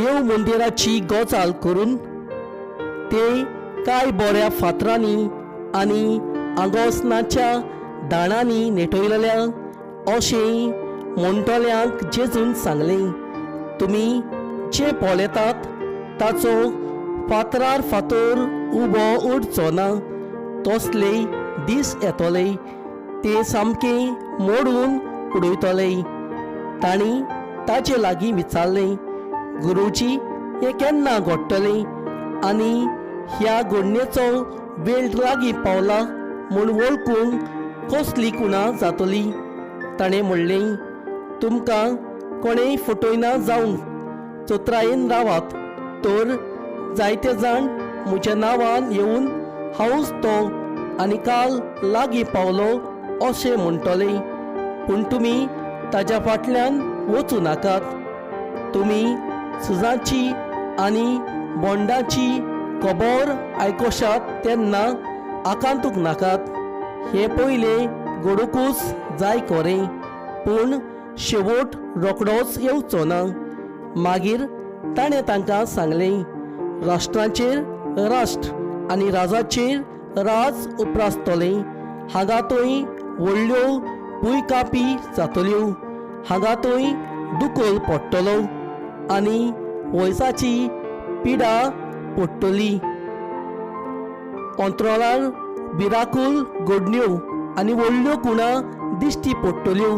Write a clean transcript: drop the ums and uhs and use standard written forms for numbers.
देव मंदिराची गजाल करून ते कांय बऱ्या फातरांनी आनी आगोस्नाच्या दाणांनी नेटयलेल्या अशें म्हणटल्यांक जेजून सांगलें, तुमी जे पळयतात ताचो फातरार फातर उबो उरचो ना, तसले दीस येतले ते सामके मोडून उडयतले. तांणी ताचे लागीं विचारलें, गुरुजी, हें केन्ना घडटलें आनी ह्या घडणेचो वेळ लागीं पावला म्हूण वळखूंक कसली कुणां जातली? ताणें म्हणलें, तुमकां कोणेय फटयना जावंक चोत्रायेन रावात, तर जायते जाण म्हज्या नांवान येवन हांवूच तो आनी काल लागीं पावलो अशें म्हणटले, पूण तुमी ताच्या फाटल्यान वचूं नाकात. तुमी सुजाची आनी बोंडाची खबर आयकोशात तेन्ना आकांतूंक नाकात. हे पयले घडोवंकूच जाय खरें, पूण शेवट रोखडोच येवचो ना. मागीर ताणें तांकां सांगलें, राष्ट्रांचेर राष्ट्र आनी राजाचेर राज उप्रासतले. हांगा थंय व्हडल्यो भुंयकांपी जातल्यो, हांगा थंय दुखल पडटलो आनी वयसाची पिडा पडटली. अंतराळार भिरांकूळ घडण्यो आनी व्हडल्यो कुणां दिश्टी पडटल्यो.